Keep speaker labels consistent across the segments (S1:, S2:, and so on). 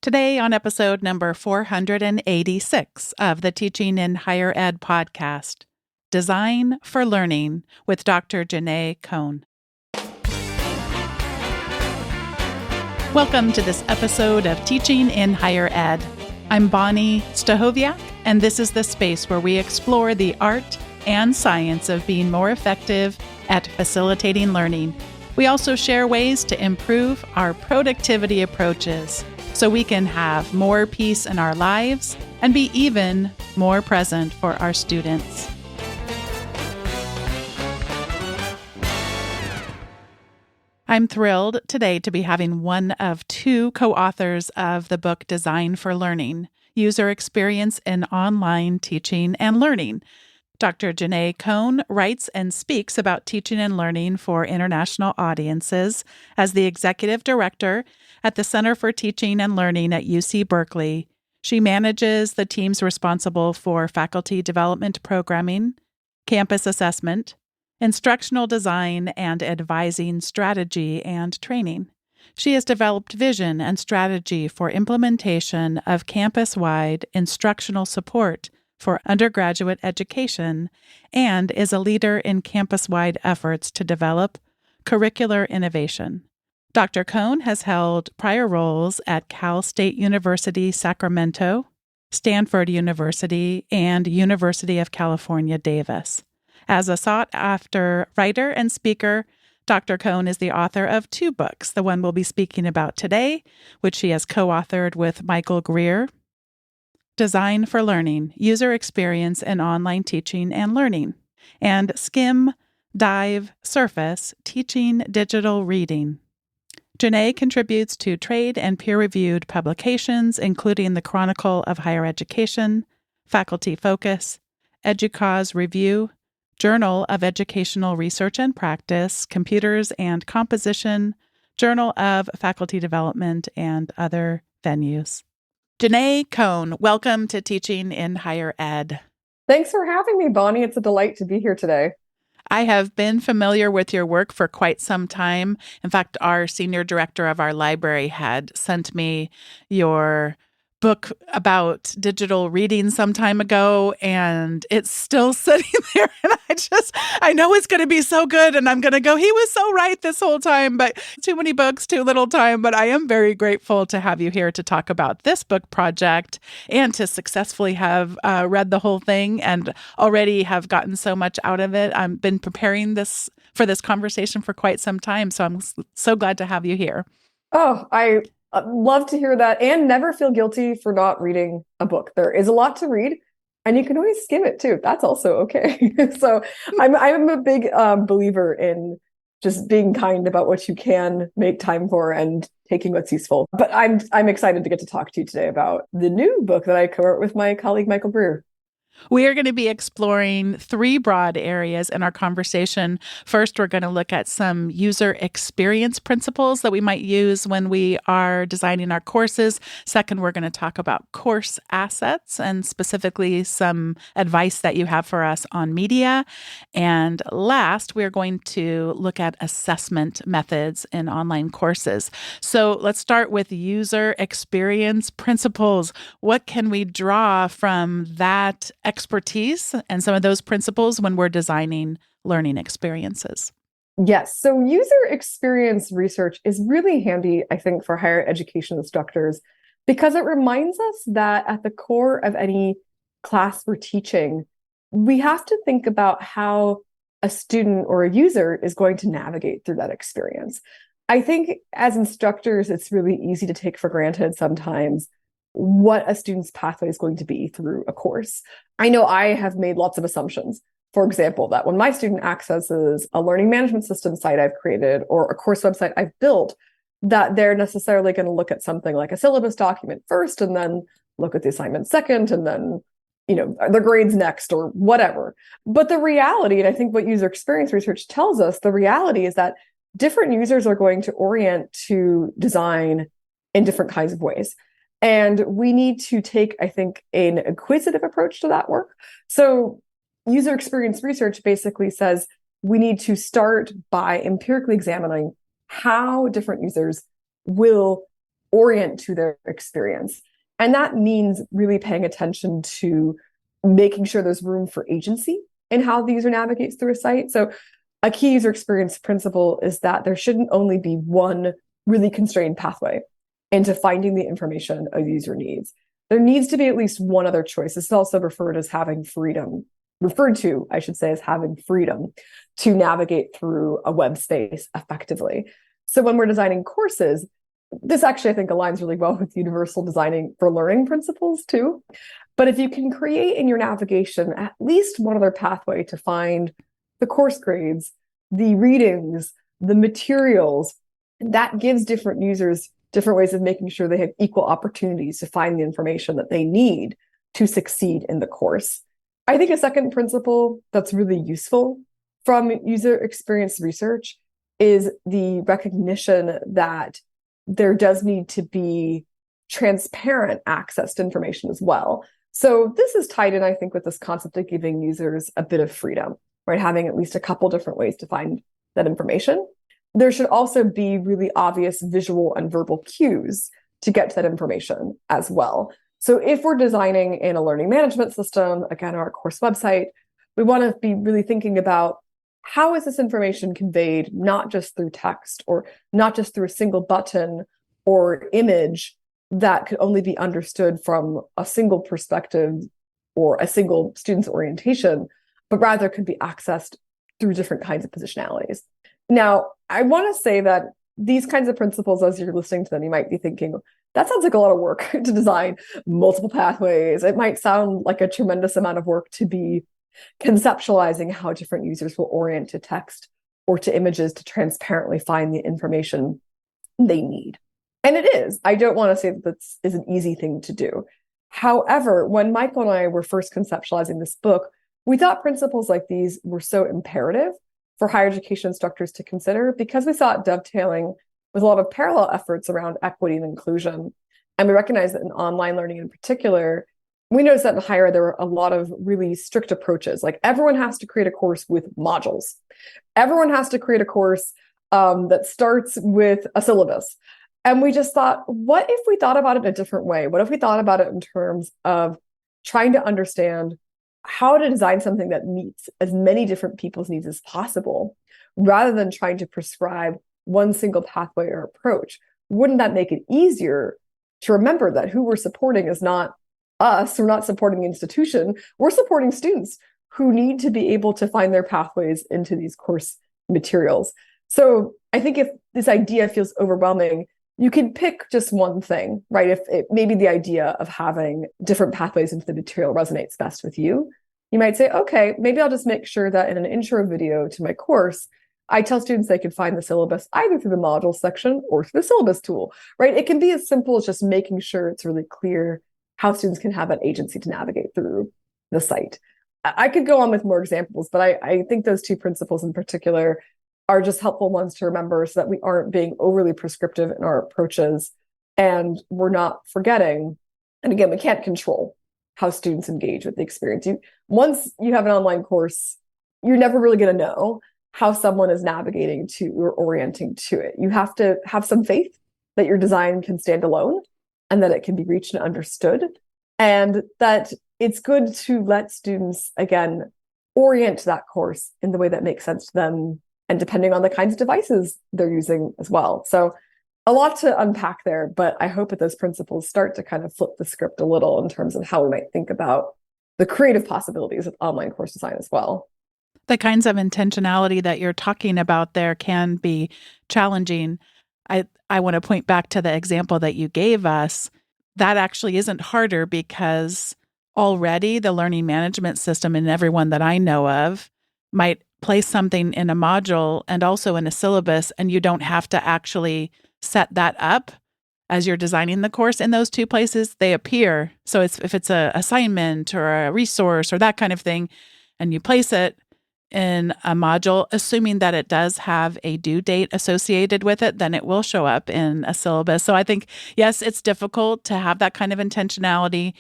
S1: Today, on episode number 486 of the Teaching in Higher Ed podcast, Design for Learning with Dr. Jenae Cohn. Welcome to this episode of Teaching in Higher Ed. I'm Bonnie Stahoviak, and this is the space where we explore the art and science of being more effective at facilitating learning. We also share ways to improve our productivity approaches so we can have more peace in our lives and be even more present for our students. I'm thrilled today to be having one of two co-authors of the book Design for Learning, User Experience in Online Teaching and Learning. Dr. Jenae Cohn writes and speaks about teaching and learning for international audiences as the executive director at the Center for Teaching and Learning at UC Berkeley. She manages the teams responsible for faculty development programming, campus assessment, instructional design, and advising strategy and training. She has developed vision and strategy for implementation of campus-wide instructional support for undergraduate education and is a leader in campus-wide efforts to develop curricular innovation. Dr. Cohn has held prior roles at Cal State University, Sacramento, Stanford University, and University of California, Davis. As a sought-after writer and speaker, Dr. Cohn is the author of two books, the one we'll be speaking about today, which she has co-authored with Michael Greer, Design for Learning, User Experience in Online Teaching and Learning, and Skim, Dive, Surface, Teaching Digital Reading. Jenae contributes to trade and peer-reviewed publications, including the Chronicle of Higher Education, Faculty Focus, EDUCAUSE Review, Journal of Educational Research and Practice, Computers and Composition, Journal of Faculty Development, and other venues. Jenae Cohn, welcome to Teaching in Higher Ed.
S2: Thanks for having me, Bonnie. It's a delight to be here today.
S1: I have been familiar with your work for quite some time. In fact, our senior director of our library had sent me your book about digital reading some time ago, and it's still sitting there. And I know it's going to be so good. And I'm going to go, he was so right this whole time, but too many books, too little time. But I am very grateful to have you here to talk about this book project and to successfully have read the whole thing and already have gotten so much out of it. I've been preparing this for this conversation for quite some time. So I'm so glad to have you here.
S2: Oh, I love to hear that, and never feel guilty for not reading a book. There is a lot to read, and you can always skim it too. That's also okay. So I'm a big believer in just being kind about what you can make time for and taking what's useful. But I'm excited to get to talk to you today about the new book that I co-wrote with my colleague Michael Greer.
S1: We are going to be exploring three broad areas in our conversation. First, we're going to look at some user experience principles that we might use when we are designing our courses. Second, we're going to talk about course assets and specifically some advice that you have for us on media. And last, we're going to look at assessment methods in online courses. So let's start with user experience principles. What can we draw from that expertise and some of those principles when we're designing learning experiences?
S2: Yes. So user experience research is really handy, I think, for higher education instructors, because it reminds us that at the core of any class we're teaching, we have to think about how a student or a user is going to navigate through that experience. I think as instructors, it's really easy to take for granted sometimes what a student's pathway is going to be through a course. I know I have made lots of assumptions. For example, that when my student accesses a learning management system site I've created or a course website I've built, that they're necessarily going to look at something like a syllabus document first and then look at the assignment second and then, their grades next or whatever. But the reality, and I think what user experience research tells us, the reality is that different users are going to orient to design in different kinds of ways. And we need to take, I think, an acquisitive approach to that work. So user experience research basically says we need to start by empirically examining how different users will orient to their experience. And that means really paying attention to making sure there's room for agency in how the user navigates through a site. So a key user experience principle is that there shouldn't only be one really constrained pathway into finding the information a user needs. There needs to be at least one other choice. This is also referred to, I should say, as having freedom to navigate through a web space effectively. So when we're designing courses, this actually, I think, aligns really well with universal designing for learning principles too. But if you can create in your navigation at least one other pathway to find the course grades, the readings, the materials, that gives different users different ways of making sure they have equal opportunities to find the information that they need to succeed in the course. I think a second principle that's really useful from user experience research is the recognition that there does need to be transparent access to information as well. So this is tied in, I think, with this concept of giving users a bit of freedom, right? Having at least a couple different ways to find that information. There should also be really obvious visual and verbal cues to get to that information as well. So if we're designing in a learning management system, again, our course website, we want to be really thinking about how is this information conveyed, not just through text or not just through a single button or image that could only be understood from a single perspective or a single student's orientation, but rather could be accessed through different kinds of positionalities. Now, I want to say that these kinds of principles, as you're listening to them, you might be thinking, that sounds like a lot of work to design multiple pathways. It might sound like a tremendous amount of work to be conceptualizing how different users will orient to text or to images to transparently find the information they need. And it is. I don't want to say that this is an easy thing to do. However, when Michael and I were first conceptualizing this book, we thought principles like these were so imperative for higher education instructors to consider because we saw it dovetailing with a lot of parallel efforts around equity and inclusion. And we recognize that in online learning in particular, we noticed that in higher there were a lot of really strict approaches. Like everyone has to create a course with modules. Everyone has to create a course that starts with a syllabus. And we just thought, what if we thought about it in a different way? What if we thought about it in terms of trying to understand how to design something that meets as many different people's needs as possible, rather than trying to prescribe one single pathway or approach? Wouldn't that make it easier to remember that who we're supporting is not us, we're not supporting the institution, we're supporting students who need to be able to find their pathways into these course materials. So I think if this idea feels overwhelming, you can pick just one thing, right? If it, maybe the idea of having different pathways into the material resonates best with you, you might say, okay, maybe I'll just make sure that in an intro video to my course, I tell students they can find the syllabus either through the module section or through the syllabus tool, right? It can be as simple as just making sure it's really clear how students can have that agency to navigate through the site. I could go on with more examples, but I think those two principles in particular are just helpful ones to remember so that we aren't being overly prescriptive in our approaches and we're not forgetting. And again, we can't control how students engage with the experience. Once you have an online course, you're never really going to know how someone is navigating to or orienting to it. You have to have some faith that your design can stand alone and that it can be reached and understood, and that it's good to let students, again, orient to that course in the way that makes sense to them and depending on the kinds of devices they're using as well. So a lot to unpack there, but I hope that those principles start to kind of flip the script a little in terms of how we might think about the creative possibilities of online course design as well.
S1: The kinds of intentionality that you're talking about there can be challenging. I want to point back to the example that you gave us. That actually isn't harder because already the learning management system and everyone that I know of might place something in a module and also in a syllabus, and you don't have to actually set that up as you're designing the course in those two places. They appear. So if it's an assignment or a resource or that kind of thing, and you place it in a module, assuming that it does have a due date associated with it, then it will show up in a syllabus. So I think, yes, it's difficult to have that kind of intentionality.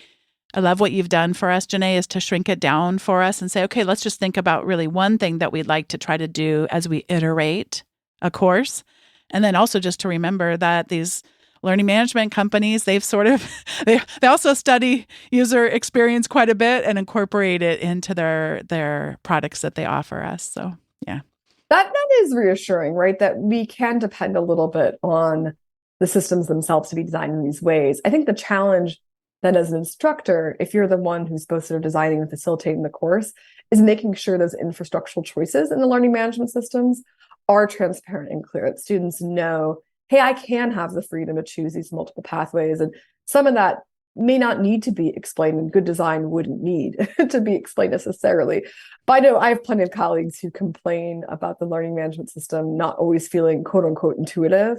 S1: I love what you've done for us, Jenae, is to shrink it down for us and say, okay, let's just think about really one thing that we'd like to try to do as we iterate a course. And then also just to remember that these learning management companies, they've sort of, they also study user experience quite a bit and incorporate it into their products that they offer us. So, yeah.
S2: That is reassuring, right? That we can depend a little bit on the systems themselves to be designed in these ways. I think the challenge then as an instructor, if you're the one who's supposed to be designing and facilitating the course, is making sure those infrastructural choices in the learning management systems are transparent and clear. That students know, hey, I can have the freedom to choose these multiple pathways. And some of that may not need to be explained, and good design wouldn't need to be explained necessarily. But I know I have plenty of colleagues who complain about the learning management system not always feeling quote unquote intuitive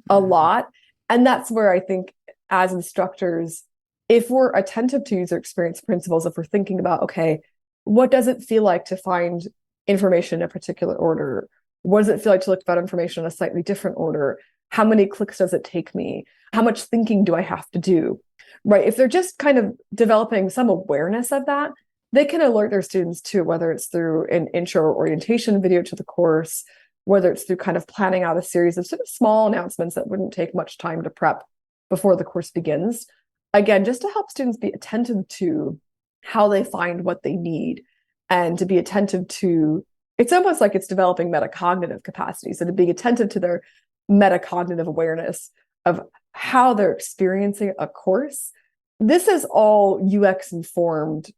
S2: a lot. And that's where I think as instructors, if we're attentive to user experience principles, if we're thinking about, okay, what does it feel like to find information in a particular order? What does it feel like to look at information in a slightly different order? How many clicks does it take me? How much thinking do I have to do? Right? If they're just kind of developing some awareness of that, they can alert their students to, whether it's through an intro or orientation video to the course, whether it's through kind of planning out a series of sort of small announcements that wouldn't take much time to prep before the course begins. Again, just to help students be attentive to how they find what they need, and to be attentive to, it's almost like it's developing metacognitive capacity. So to be attentive to their metacognitive awareness of how they're experiencing a course. This is all UX informed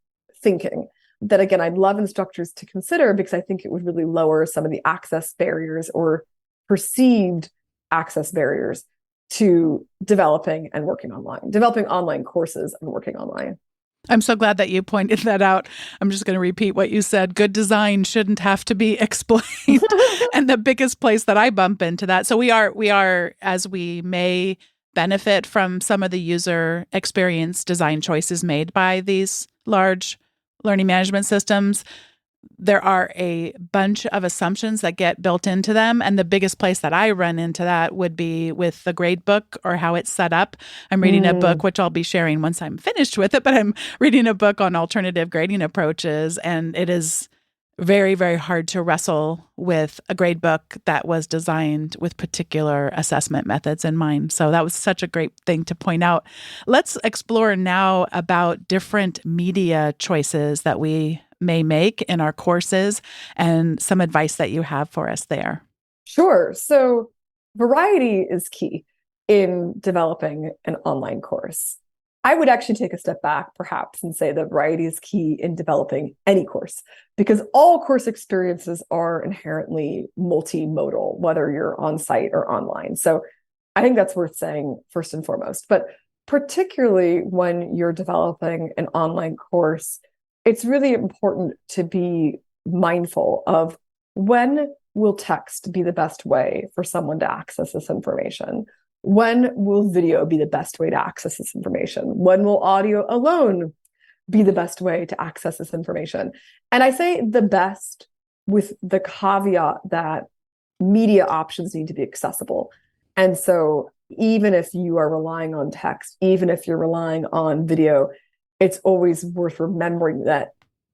S2: thinking that, again, I'd love instructors to consider, because I think it would really lower some of the access barriers or perceived access barriers to developing online courses and working online.
S1: I'm so glad that you pointed that out. I'm just going to repeat what you said. Good design shouldn't have to be explained. And the biggest place that I bump into that. So we are, as we may benefit from some of the user experience design choices made by these large learning management systems, there are a bunch of assumptions that get built into them. And the biggest place that I run into that would be with the grade book or how it's set up. I'm reading a book, which I'll be sharing once I'm finished with it, but I'm reading a book on alternative grading approaches. And it is very, very hard to wrestle with a grade book that was designed with particular assessment methods in mind. So that was such a great thing to point out. Let's explore now about different media choices that we may make in our courses and some advice that you have for us there.
S2: Sure. So variety is key in developing an online course. I would actually take a step back perhaps and say that variety is key in developing any course, because all course experiences are inherently multimodal, whether you're on site or online. So I think that's worth saying first and foremost. But particularly when you're developing an online course, it's really important to be mindful of, when will text be the best way for someone to access this information? When will video be the best way to access this information? When will audio alone be the best way to access this information? And I say the best with the caveat that media options need to be accessible. And so even if you are relying on text, even if you're relying on video, it's always worth remembering that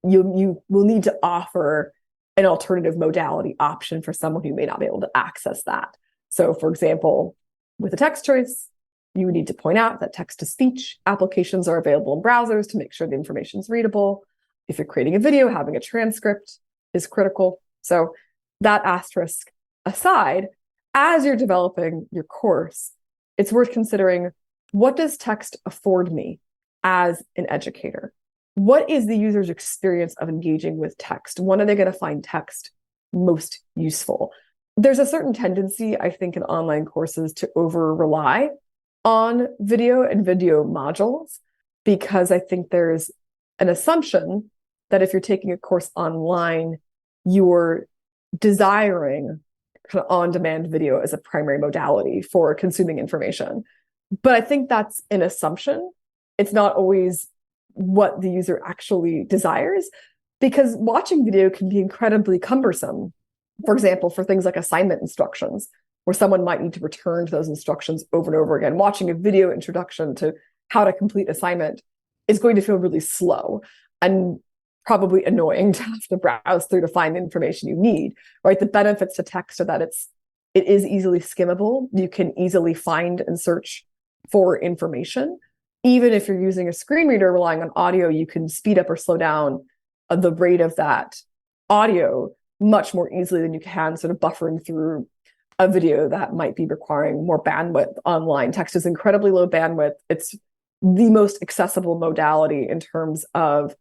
S2: you will need to offer an alternative modality option for someone who may not be able to access that. So for example, with a text choice, you would need to point out that text-to-speech applications are available in browsers to make sure the information is readable. If you're creating a video, having a transcript is critical. So that asterisk aside, as you're developing your course, it's worth considering, what does text afford me as an educator? What is the user's experience of engaging with text? When are they going to find text most useful? There's a certain tendency, I think, in online courses to over-rely on video and video modules, because I think there's an assumption that if you're taking a course online, you're desiring kind of on-demand video as a primary modality for consuming information. But I think that's an assumption. It's not always what the user actually desires, because watching video can be incredibly cumbersome. For example, for things like assignment instructions, where someone might need to return to those instructions over and over again. Watching a video introduction to how to complete assignment is going to feel really slow and probably annoying to have to browse through to find the information you need, right? The benefits to text are that it is easily skimmable. You can easily find and search for information. Even if you're using a screen reader relying on audio, you can speed up or slow down the rate of that audio much more easily than you can sort of buffering through a video that might be requiring more bandwidth online. Text is incredibly low bandwidth. It's the most accessible modality in terms of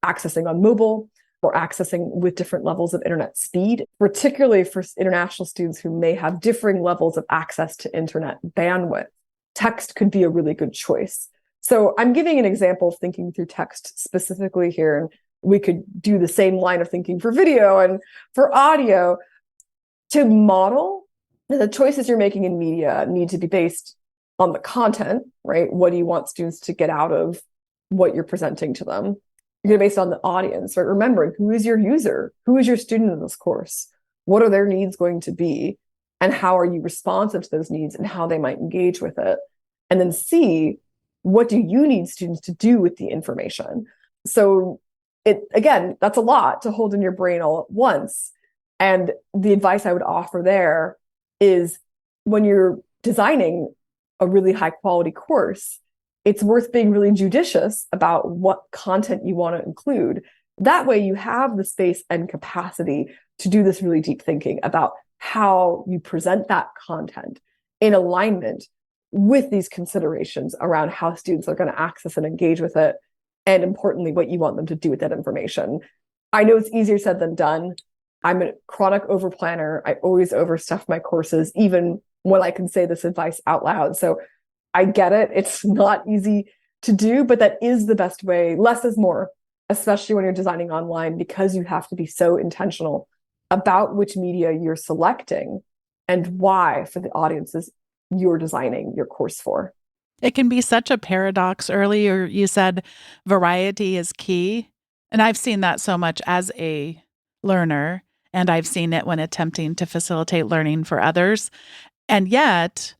S2: accessing on mobile or accessing with different levels of internet speed, particularly for international students who may have differing levels of access to internet bandwidth. Text could be a really good choice. So I'm giving an example of thinking through text specifically here, and we could do the same line of thinking for video and for audio. To model the choices you're making in media need to be based on the content, right? What do you want students to get out of what you're presenting to them? You're going to based on the audience, right? Remembering who is your user? Who is your student in this course? What are their needs going to be? And how are you responsive to those needs and how they might engage with it? And then C, what do you need students to do with the information? So again, that's a lot to hold in your brain all at once. And the advice I would offer there is when you're designing a really high quality course, it's worth being really judicious about what content you want to include. That way you have the space and capacity to do this really deep thinking about how you present that content in alignment with these considerations around how students are going to access and engage with it, and importantly, what you want them to do with that information. I know it's easier said than done. I'm a chronic overplanner. I always overstuff my courses, even when I can say this advice out loud. So I get it. It's not easy to do, but that is the best way. Less is more, especially when you're designing online, because you have to be so intentional about which media you're selecting and why for the audiences you're designing your course for.
S1: It can be such a paradox. Earlier, you said variety is key. And I've seen that so much as a learner, and I've seen it when attempting to facilitate learning for others. And yet,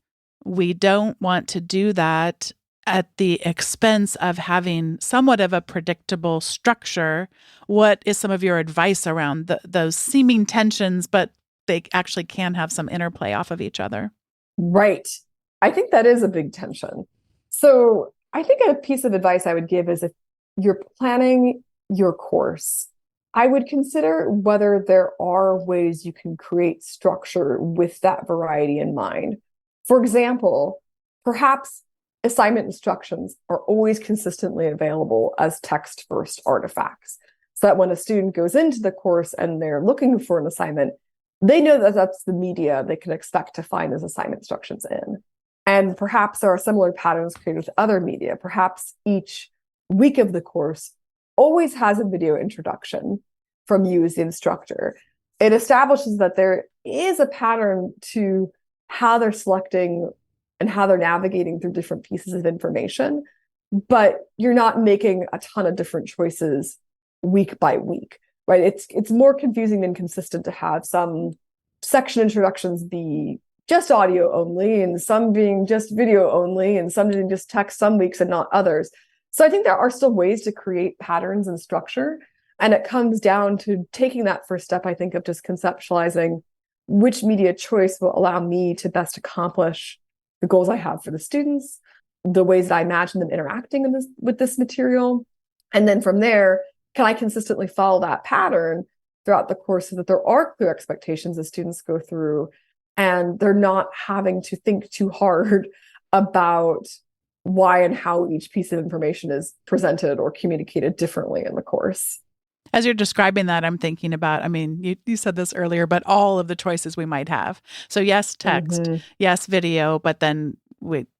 S1: we don't want to do that at the expense of having somewhat of a predictable structure. What is some of your advice around those seeming tensions, but they actually can have some interplay off of each other?
S2: Right. I think that is a big tension. So I think a piece of advice I would give is if you're planning your course, I would consider whether there are ways you can create structure with that variety in mind. For example, perhaps assignment instructions are always consistently available as text-first artifacts, so that when a student goes into the course and they're looking for an assignment, they know that that's the media they can expect to find those assignment instructions in. And perhaps there are similar patterns created with other media. Perhaps each week of the course always has a video introduction from you as the instructor. It establishes that there is a pattern to how they're selecting and how they're navigating through different pieces of information, but you're not making a ton of different choices week by week, right? It's more confusing than consistent to have some section introductions be just audio only and some being just video only and some being just text some weeks and not others. So I think there are still ways to create patterns and structure. And it comes down to taking that first step, I think, of just conceptualizing which media choice will allow me to best accomplish the goals I have for the students, the ways that I imagine them interacting with this material. And then from there, can I consistently follow that pattern throughout the course so that there are clear expectations as students go through and they're not having to think too hard about why and how each piece of information is presented or communicated differently in the course.
S1: As you're describing that, I'm thinking about, I mean, you said this earlier, but all of the choices we might have. So yes, text, yes, video, but then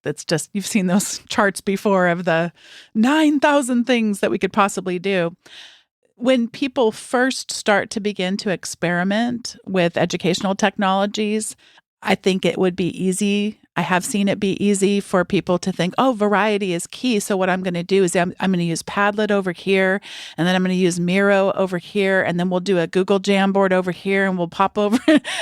S1: it's just, you've seen those charts before of the 9,000 things that we could possibly do. When people first start to begin to experiment with educational technologies, I think it would be easy. I have seen it be easy for people to think, oh, variety is key. So what I'm going to do is I'm going to use Padlet over here, and then I'm going to use Miro over here, and then we'll do a Google Jamboard over here, and we'll pop over.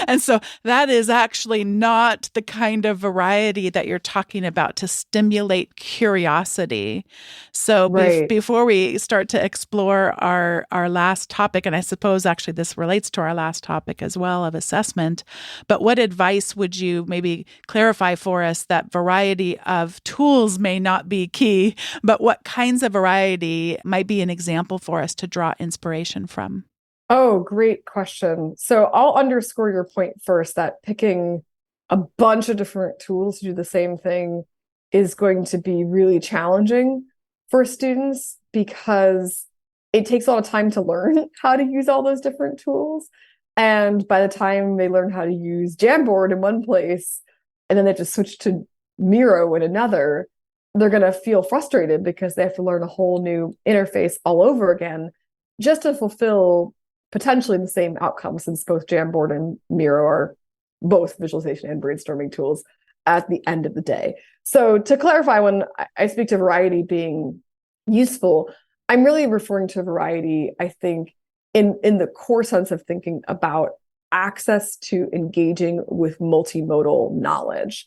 S1: And so that is actually not the kind of variety that you're talking about to stimulate curiosity. So before we start to explore our last topic, and I suppose actually this relates to our last topic as well of assessment, but what advice would you maybe clarify for us that variety of tools may not be key, but what kinds of variety might be an example for us to draw inspiration from?
S2: Oh, great question. So I'll underscore your point first that picking a bunch of different tools to do the same thing is going to be really challenging for students because it takes a lot of time to learn how to use all those different tools. And by the time they learn how to use Jamboard in one place, and then they just switch to Miro in another, they're going to feel frustrated because they have to learn a whole new interface all over again just to fulfill potentially the same outcome, since both Jamboard and Miro are both visualization and brainstorming tools at the end of the day. So to clarify, when I speak to variety being useful, I'm really referring to variety, I think, in the core sense of thinking about access to engaging with multimodal knowledge.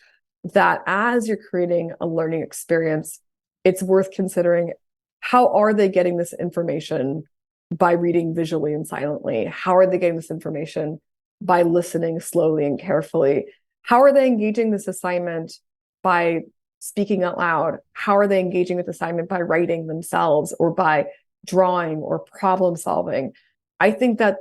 S2: That as you're creating a learning experience, it's worth considering, how are they getting this information by reading visually and silently? How are they getting this information by listening slowly and carefully? How are they engaging this assignment by speaking out loud? How are they engaging with the assignment by writing themselves or by drawing or problem solving? I think that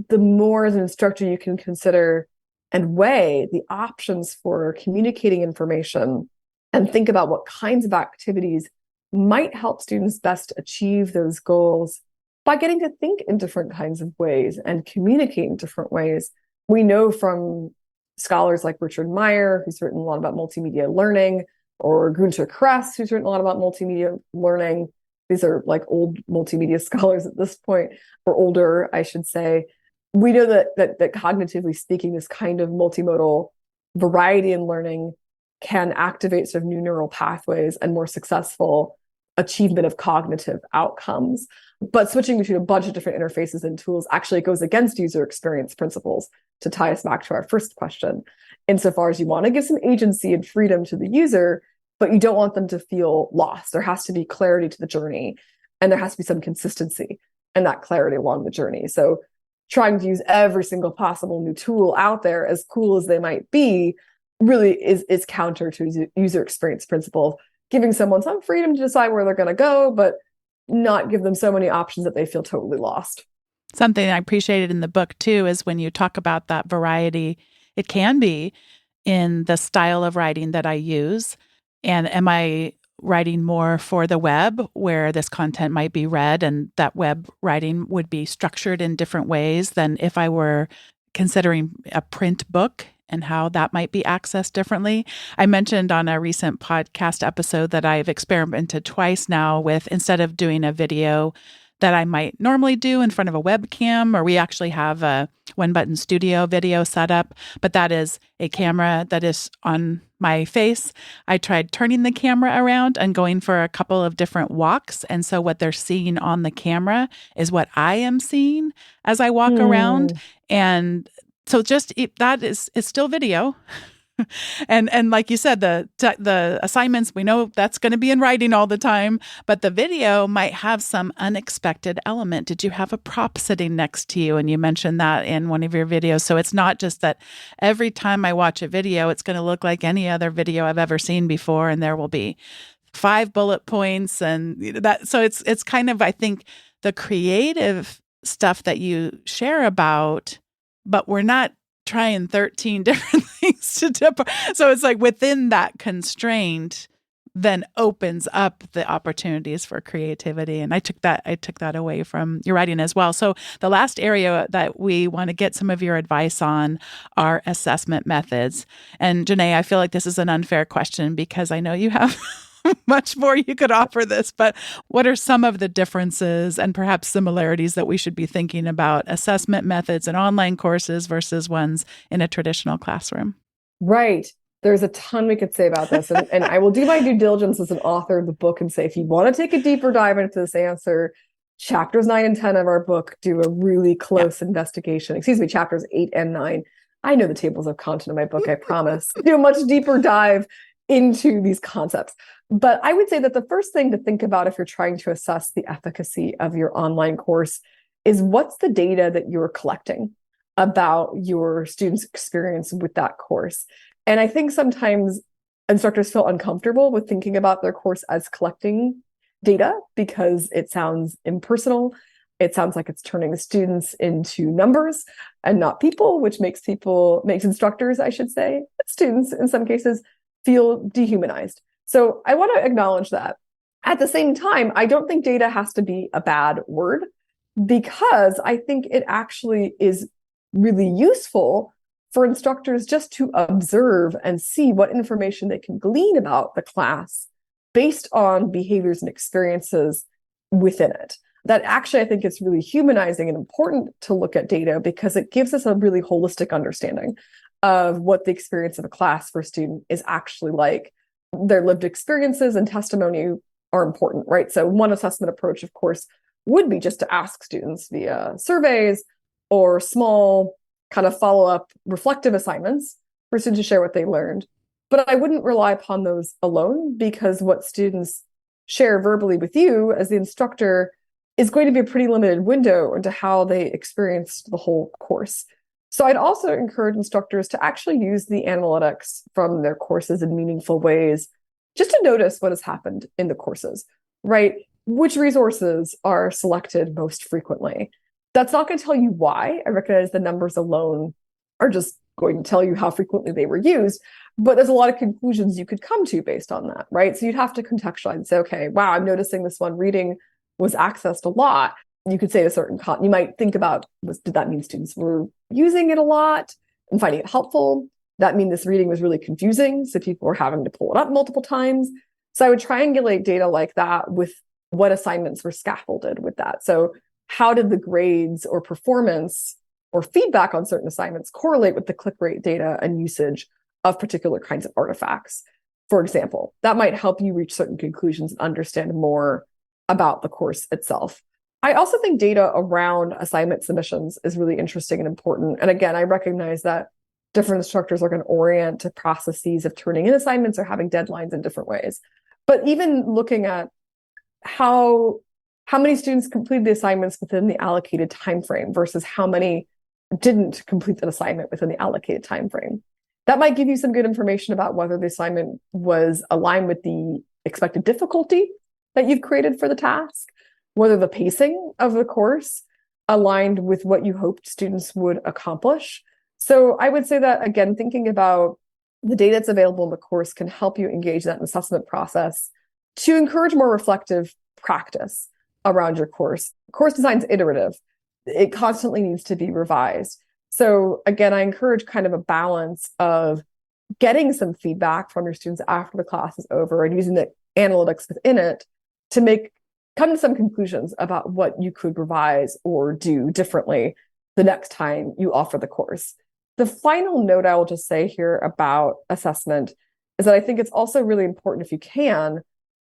S2: the more as an instructor you can consider and weigh the options for communicating information and think about what kinds of activities might help students best achieve those goals by getting to think in different kinds of ways and communicate in different ways. We know from scholars like Richard Meyer, who's written a lot about multimedia learning, or Gunter Kress, who's written a lot about multimedia learning. These are like old multimedia scholars at this point, or older, I should say. We know that cognitively speaking, this kind of multimodal variety in learning can activate sort of new neural pathways and more successful achievement of cognitive outcomes. But switching between a bunch of different interfaces and tools actually goes against user experience principles, to tie us back to our first question, insofar as you want to give some agency and freedom to the user, but you don't want them to feel lost. There has to be clarity to the journey, and there has to be some consistency and that clarity along the journey. So trying to use every single possible new tool out there, as cool as they might be, really is counter to user experience principle, giving someone some freedom to decide where they're going to go, but not give them so many options that they feel totally lost.
S1: Something I appreciated in the book too is when you talk about that variety, it can be in the style of writing that I use. And am I writing more for the web where this content might be read, and that web writing would be structured in different ways than if I were considering a print book and how that might be accessed differently. I mentioned on a recent podcast episode that I've experimented twice now with, instead of doing a video that I might normally do in front of a webcam, or we actually have a One Button Studio video set up, but that is a camera that is on my face. I tried turning the camera around and going for a couple of different walks. And so what they're seeing on the camera is what I am seeing as I walk around. And so that is still video. And like you said, the assignments, we know that's going to be in writing all the time, but the video might have some unexpected element. Did you have a prop sitting next to you? And you mentioned that in one of your videos. So it's not just that every time I watch a video, it's going to look like any other video I've ever seen before, and there will be 5 bullet points and that. So it's kind of, I think, the creative stuff that you share about, but we're not trying 13 different things to dip. So it's like within that constraint then opens up the opportunities for creativity. And I took that away from your writing as well. So the last area that we want to get some of your advice on are assessment methods. And Jenae, I feel like this is an unfair question because I know you have much more you could offer this, but what are some of the differences and perhaps similarities that we should be thinking about assessment methods in online courses versus ones in a traditional classroom?
S2: Right. There's a ton we could say about this. And I will do my due diligence as an author of the book and say, if you want to take a deeper dive into this answer, chapters 9 and 10 of our book do a really close investigation. Excuse me, chapters 8 and 9. I know the tables of content in my book, I promise. Do a much deeper dive into these concepts. But I would say that the first thing to think about if you're trying to assess the efficacy of your online course is, what's the data that you're collecting about your students' experience with that course? And I think sometimes instructors feel uncomfortable with thinking about their course as collecting data because it sounds impersonal. It sounds like it's turning students into numbers and not people, which makes instructors, I should say, students in some cases, feel dehumanized. So I want to acknowledge that. At the same time, I don't think data has to be a bad word, because I think it actually is really useful for instructors just to observe and see what information they can glean about the class based on behaviors and experiences within it. That actually, I think it's really humanizing and important to look at data because it gives us a really holistic understanding of what the experience of a class for a student is actually like. Their lived experiences and testimony are important, right? So one assessment approach, of course, would be just to ask students via surveys or small kind of follow-up reflective assignments for students to share what they learned. But I wouldn't rely upon those alone, because what students share verbally with you as the instructor is going to be a pretty limited window into how they experienced the whole course. So I'd also encourage instructors to actually use the analytics from their courses in meaningful ways, just to notice what has happened in the courses, right? Which resources are selected most frequently? That's not going to tell you why. I recognize the numbers alone are just going to tell you how frequently they were used, but there's a lot of conclusions you could come to based on that, right? So you'd have to contextualize and say, okay, wow, I'm noticing this one reading was accessed a lot. You could say a certain you might think about, did that mean students were using it a lot and finding it helpful? That mean this reading was really confusing, so people were having to pull it up multiple times? So I would triangulate data like that with what assignments were scaffolded with that. So how did the grades or performance or feedback on certain assignments correlate with the click rate data and usage of particular kinds of artifacts? For example, that might help you reach certain conclusions and understand more about the course itself. I also think data around assignment submissions is really interesting and important. And again, I recognize that different instructors are going to orient to processes of turning in assignments or having deadlines in different ways. But even looking at how many students completed the assignments within the allocated time frame versus how many didn't complete an assignment within the allocated time frame, that might give you some good information about whether the assignment was aligned with the expected difficulty that you've created for the task, whether the pacing of the course aligned with what you hoped students would accomplish. So I would say that, again, thinking about the data that's available in the course can help you engage that assessment process to encourage more reflective practice around your course. Course design is iterative. It constantly needs to be revised. So again, I encourage kind of a balance of getting some feedback from your students after the class is over and using the analytics within it to come to some conclusions about what you could revise or do differently the next time you offer the course. The final note I will just say here about assessment is that I think it's also really important, if you can,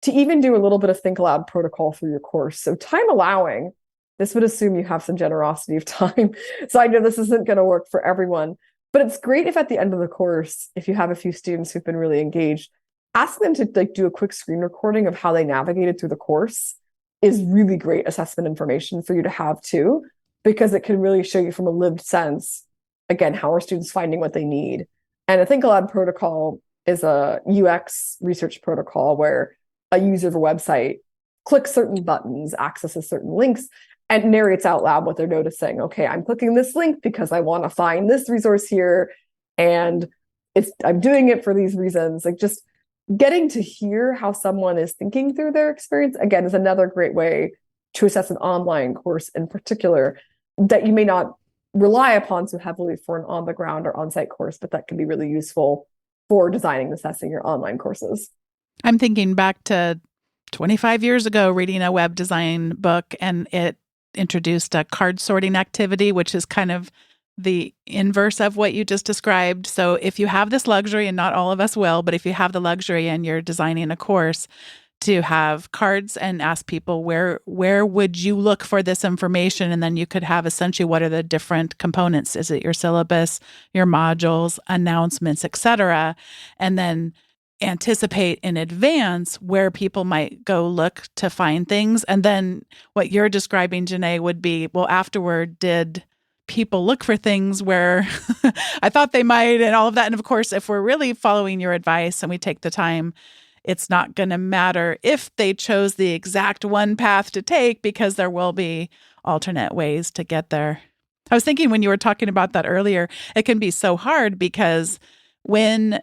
S2: to even do a little bit of think aloud protocol through your course. So time allowing, this would assume you have some generosity of time. So I know this isn't going to work for everyone, but it's great if at the end of the course, if you have a few students who've been really engaged, ask them to do a quick screen recording of how they navigated through the course is really great assessment information for you to have too, because it can really show you from a lived sense, again, how are students finding what they need. And a think aloud protocol is a UX research protocol where a user of a website clicks certain buttons, accesses certain links, and narrates out loud what they're noticing. Okay, I'm clicking this link because I want to find this resource here, and I'm doing it for these reasons. Like, just getting to hear how someone is thinking through their experience, again, is another great way to assess an online course in particular that you may not rely upon so heavily for an on-the-ground or on-site course, but that can be really useful for designing and assessing your online courses.
S1: I'm thinking back to 25 years ago, reading a web design book, and it introduced a card sorting activity, which is kind of the inverse of what you just described. So if you have this luxury, and not all of us will, but if you have the luxury and you're designing a course, to have cards and ask people where would you look for this information, and then you could have essentially what are the different components. Is it your syllabus, your modules, announcements, etc., and then anticipate in advance where people might go look to find things. And then what you're describing, Jenae, would be, well, afterward, did people look for things where I thought they might and all of that. And of course, if we're really following your advice and we take the time, it's not going to matter if they chose the exact one path to take because there will be alternate ways to get there. I was thinking when you were talking about that earlier, it can be so hard because when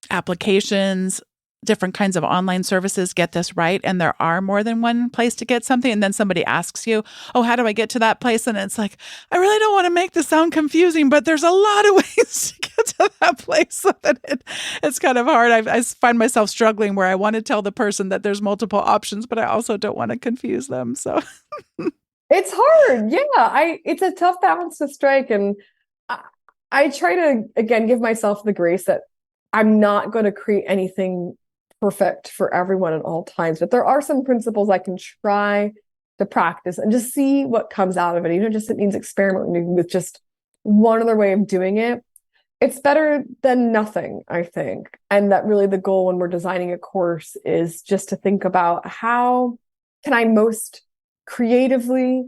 S1: applications, different kinds of online services get this right, and there are more than one place to get something, and then somebody asks you, oh, how do I get to that place? And it's like, I really don't want to make this sound confusing, but there's a lot of ways to get to that place, so that it's kind of hard. I find myself struggling where I want to tell the person that there's multiple options, but I also don't want to confuse them. So
S2: It's hard. Yeah, it's a tough balance to strike. And I try to, again, give myself the grace that I'm not going to create anything perfect for everyone at all times. But there are some principles I can try to practice and just see what comes out of it. Just it means experimenting with just one other way of doing it. It's better than nothing, I think. And that really the goal when we're designing a course is just to think about how can I most creatively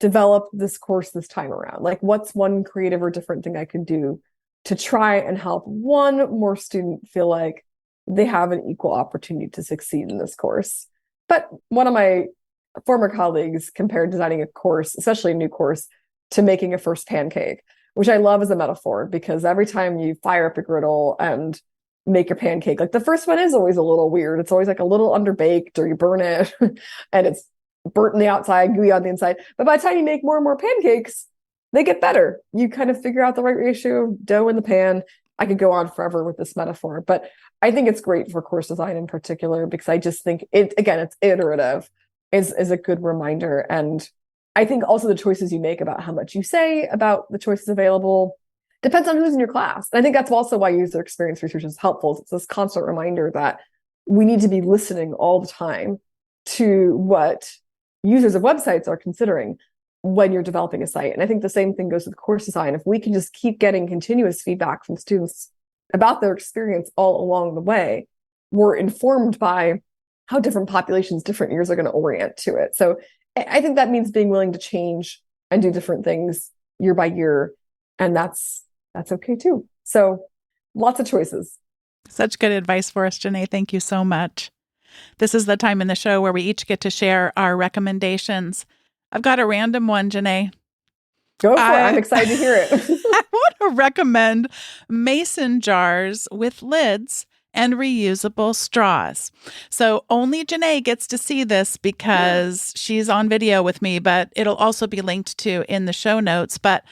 S2: develop this course this time around? Like, what's one creative or different thing I could do to try and help one more student feel like they have an equal opportunity to succeed in this course? But one of my former colleagues compared designing a course, especially a new course, to making a first pancake, which I love as a metaphor, because every time you fire up a griddle and make your pancake, like the first one is always a little weird. It's always like a little underbaked, or you burn it and it's burnt on the outside, gooey on the inside. But by the time you make more and more pancakes, they get better. You kind of figure out the right ratio of dough in the pan. I could go on forever with this metaphor, but I think it's great for course design in particular, because I just think it's iterative, is a good reminder. And I think also the choices you make about how much you say about the choices available depends on who's in your class. And I think that's also why user experience research is helpful. It's this constant reminder that we need to be listening all the time to what users of websites are considering when you're developing a site. And I think the same thing goes with course design. If we can just keep getting continuous feedback from students about their experience all along the way, we're informed by how different populations, different years are going to orient to it. So I think that means being willing to change and do different things year by year. And that's okay too. So lots of choices.
S1: Such good advice for us, Jenae. Thank you so much. This is the time in the show where we each get to share our recommendations. I've got a random one, Jenae.
S2: Go for it. I'm excited to hear it.
S1: I want to recommend mason jars with lids and reusable straws. So only Jenae gets to see this because she's on video with me, but it'll also be linked to in the show notes. But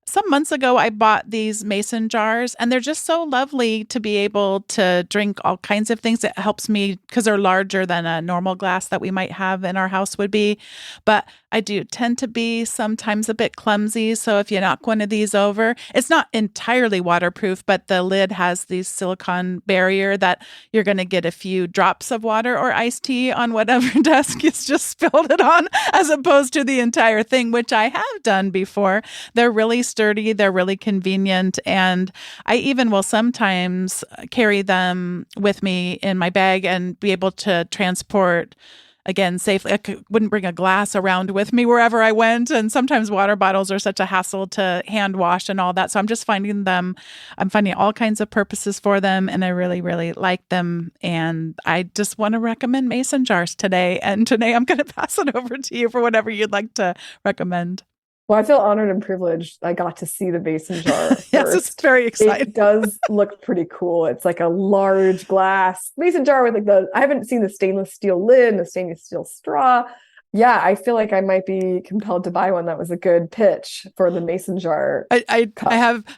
S1: some months ago, I bought these mason jars, and they're just so lovely to be able to drink all kinds of things. It helps me because they're larger than a normal glass that we might have in our house would be. But I do tend to be sometimes a bit clumsy. So if you knock one of these over, it's not entirely waterproof, but the lid has the silicone barrier that you're going to get a few drops of water or iced tea on whatever desk it's just spilled it on, as opposed to the entire thing, which I have done before. They're really sturdy. They're really convenient. And I even will sometimes carry them with me in my bag and be able to transport, again, safely. Wouldn't bring a glass around with me wherever I went. And sometimes water bottles are such a hassle to hand wash and all that. So I'm finding all kinds of purposes for them. And I really, really like them. And I just want to recommend mason jars today. And today I'm going to pass it over to you for whatever you'd like to recommend.
S2: Well, I feel honored and privileged. I got to see the mason jar first.
S1: Yes, it's very exciting.
S2: It does look pretty cool. It's like a large glass mason jar with I haven't seen the stainless steel lid and the stainless steel straw. Yeah, I feel like I might be compelled to buy one. That was a good pitch for the mason jar.
S1: I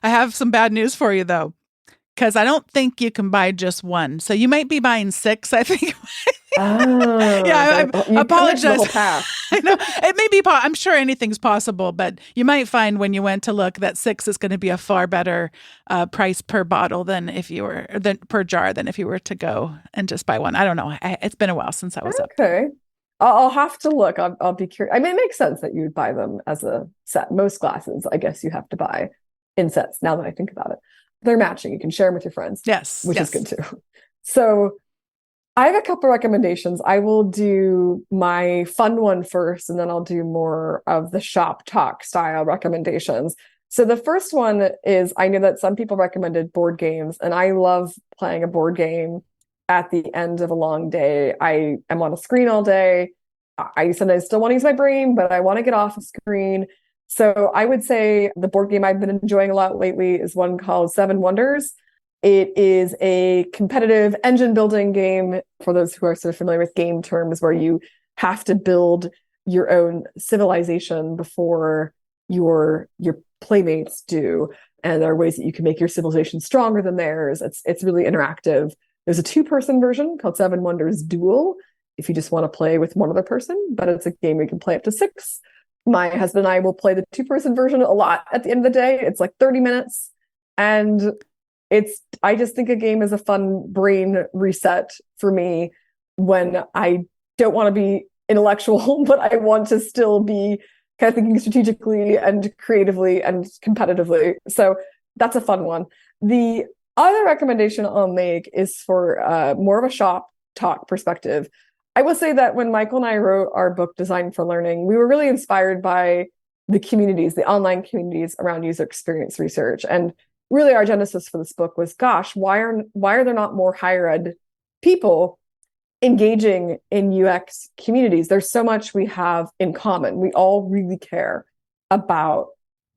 S1: have some bad news for you though, because I don't think you can buy just one. So you might be buying 6, I think.
S2: Oh,
S1: yeah, I apologize.
S2: I
S1: know it may be. I'm sure anything's possible, but you might find when you went to look that 6 is going to be a far better price per bottle than per jar than if you were to go and just buy one. I don't know. It's been a while since I was up.
S2: Okay, I'll have to look. I'll be curious. I mean, it makes sense that you would buy them as a set. Most glasses, I guess, you have to buy in sets. Now that I think about it, they're matching. You can share them with your friends.
S1: Yes,
S2: which is good too. So I have a couple recommendations. I will do my fun one first, and then I'll do more of the shop talk style recommendations. So the first one is, I know that some people recommended board games, and I love playing a board game at the end of a long day. I am on a screen all day. I sometimes still want to use my brain, but I want to get off a screen. So I would say the board game I've been enjoying a lot lately is one called Seven Wonders. It is a competitive engine building game, for those who are sort of familiar with game terms, where you have to build your own civilization before your playmates do. And there are ways that you can make your civilization stronger than theirs. It's really interactive. There's a 2-person version called Seven Wonders Duel, if you just want to play with one other person, but it's a game you can play up to 6. My husband and I will play the 2-person version a lot at the end of the day. It's like 30 minutes. And I just think a game is a fun brain reset for me when I don't want to be intellectual, but I want to still be kind of thinking strategically and creatively and competitively. So that's a fun one. The other recommendation I'll make is for more of a shop talk perspective. I will say that when Michael and I wrote our book, Design for Learning, we were really inspired by the communities, the online communities around user experience research. And really our genesis for this book was, gosh, why are there not more higher ed people engaging in UX communities? There's so much we have in common. We all really care about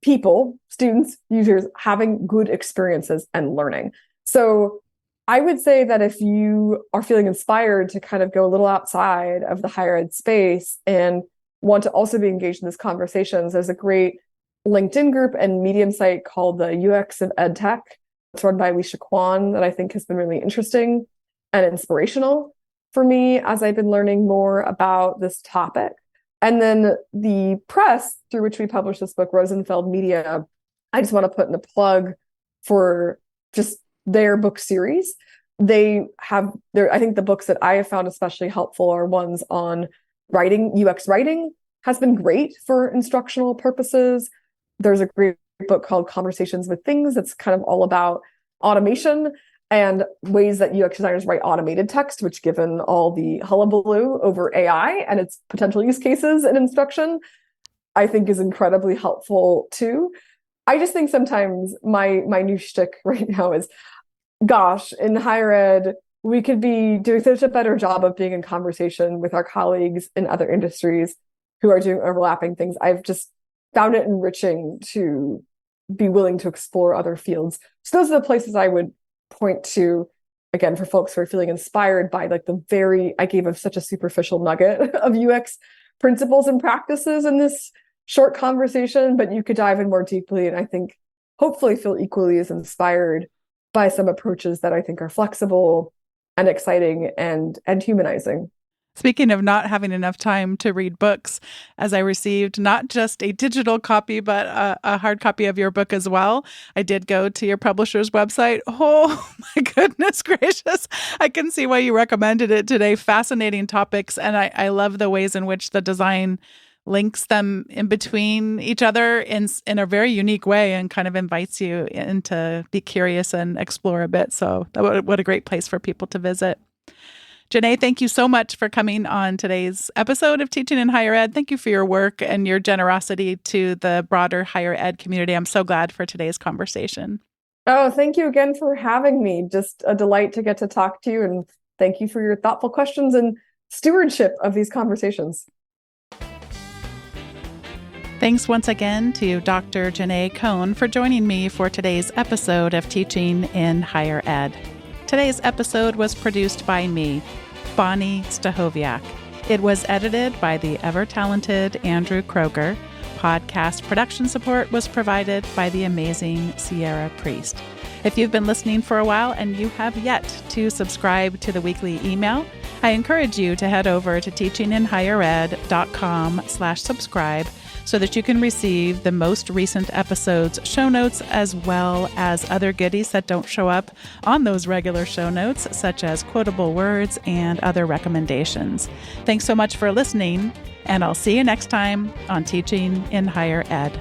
S2: people, students, users having good experiences and learning. So I would say that if you are feeling inspired to kind of go a little outside of the higher ed space and want to also be engaged in these conversations, there's a great LinkedIn group and Medium site called the UX of EdTech. It's run by Jenae Cohn that I think has been really interesting and inspirational for me as I've been learning more about this topic. And then the press through which we published this book, Rosenfeld Media, I just want to put in a plug for just their book series. I think the books that I have found especially helpful are ones on writing. UX writing has been great for instructional purposes. There's a great book called Conversations with Things that's kind of all about automation and ways that UX designers write automated text, which, given all the hullabaloo over AI and its potential use cases in instruction, I think is incredibly helpful too. I just think sometimes my new shtick right now is, gosh, in higher ed, we could be doing such a better job of being in conversation with our colleagues in other industries who are doing overlapping things. I've just found it enriching to be willing to explore other fields. So those are the places I would point to, again, for folks who are feeling inspired by like I gave such a superficial nugget of UX principles and practices in this short conversation, but you could dive in more deeply and I think hopefully feel equally as inspired by some approaches that I think are flexible and exciting and humanizing.
S1: Speaking of not having enough time to read books, as I received not just a digital copy, but a hard copy of your book as well, I did go to your publisher's website. Oh, my goodness gracious. I can see why you recommended it today. Fascinating topics. And I love the ways in which the design links them in between each other in a very unique way and kind of invites you in to be curious and explore a bit. So what a great place for people to visit. Jenae, thank you so much for coming on today's episode of Teaching in Higher Ed. Thank you for your work and your generosity to the broader higher ed community. I'm so glad for today's conversation.
S2: Oh, thank you again for having me. Just a delight to get to talk to you. And thank you for your thoughtful questions and stewardship of these conversations.
S1: Thanks once again to Dr. Jenae Cohn for joining me for today's episode of Teaching in Higher Ed. Today's episode was produced by me, Bonnie Stachowiak. It was edited by the ever-talented Andrew Kroger. Podcast production support was provided by the amazing Sierra Priest. If you've been listening for a while and you have yet to subscribe to the weekly email, I encourage you to head over to teachinginhighered.com/subscribe so that you can receive the most recent episode's show notes as well as other goodies that don't show up on those regular show notes, such as quotable words and other recommendations. Thanks so much for listening, and I'll see you next time on Teaching in Higher Ed.